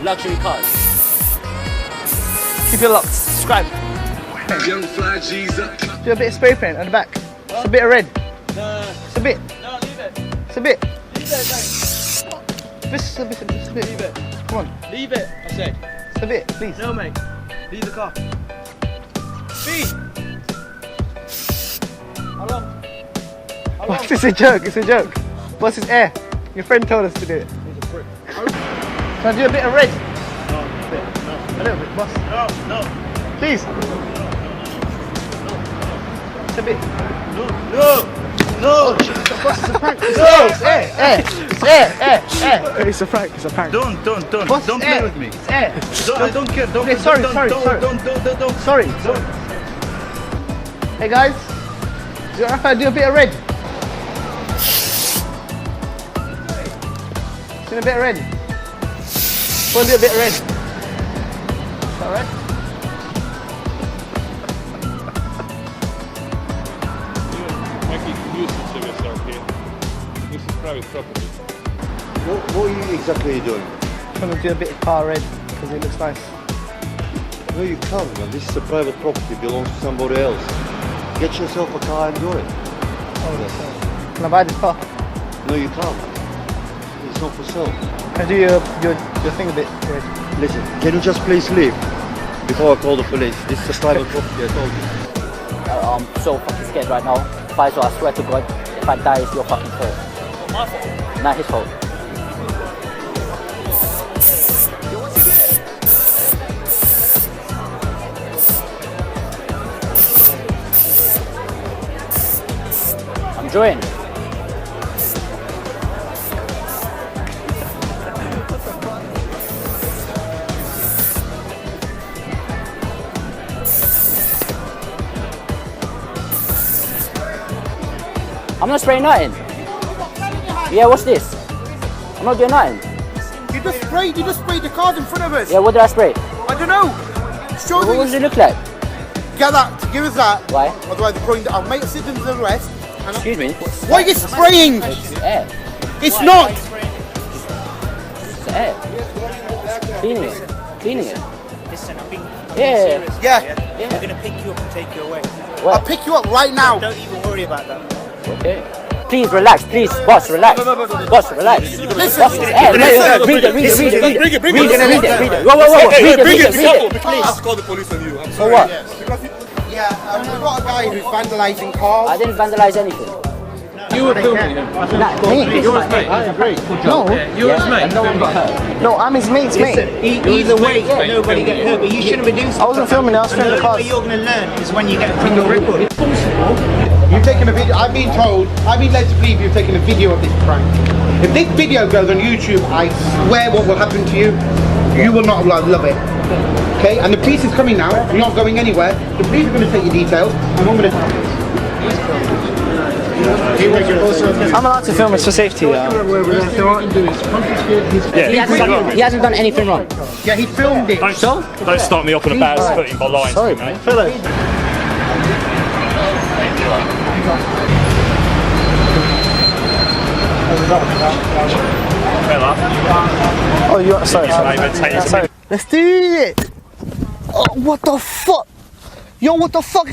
luxury cars. Keep your locks. Subscribe. Young fly G's up. Do a bit of spray paint on the back. It's a bit of red. No. It's a bit. No, leave it. It's a bit. Leave it, mate. Just a bit. Leave it. Come on. Leave it, I said. It's a bit, please. No, mate. Leave the car. Speed. How long? How long? It's a joke. It's a joke. Boss, it's air. Your friend told us to do it. He's a prick. Can I do a bit of red? No. A little bit, boss. No. Please. It's a bit. No. Boss, it's a prank. It's air. It's air. It's air. It's a prank. It's a prank. Don't Boss, play air. with me. It's air. I don't care. Don't. Okay, sorry. Don't. Sorry. Hey guys, is it alright if I do a bit of red? Do a bit of red. Go and do a bit of red. Is that alright? Making nuisance of yourself here. This is private property. What are you exactly doing? I'm gonna do a bit of car red because it looks nice. No, you can't, man. This is a private property, belongs to somebody else. Get yourself a car and do it. Can I buy this car? No, you can't. It's not for sale. Can I do your thing a bit red? Listen, can you just please leave before I call the police? This is a private property, I told you. I'm so fucking scared right now. Faisal, I swear to God, if I die, it's your fucking fault. My fault? Not his fault. I'm joining. I'm not spraying nothing. Yeah, what's this? I'm not doing nothing. You just sprayed the cars in front of us. Yeah, what did I spray? I don't know. Show What me. does it look like? Get that. Give us that. Why? Otherwise, they're throwing. I'll make a citizen's arrest. Excuse me? Why are you spraying? It's air. It's not. It's air. Cleaning it. Listen, I'm being Yeah. serious. Yeah. We're going to pick you up and take you away. I'll What? pick you up right now. Don't even worry about that. Okay. Please relax, please. Boss, relax. Boss, relax. Listen. Boss, it's air. Read it. Whoa. Read it. I'll call the police on you. I'm For sorry. what? Yeah, we've got a guy who's vandalising cars. I didn't vandalize anything. You were filming him. Me? You're his mate. I agree. No. You're his mate. No one got hurt. No, I'm his mate's mate. Either way, nobody get hurt, but you shouldn't be doing I wasn't filming, I was And the filming the only way cars. you're going to learn is when you get a criminal record. You've taken a video. I've been led to believe you've taken a video of this prank. If this video goes on YouTube, I swear what will happen to you, you will not love it. Okay? And the police is coming now. You're not going anywhere. The police are going to take your details, and I'm going to. I'm allowed to film, it's for safety. He hasn't done anything wrong. Yeah, he filmed it. Don't start me up on a bad footing by lying to me, mate. Oh, you're sorry. Sorry. Let's do it. Oh, what the fuck? Yo, what the fuck?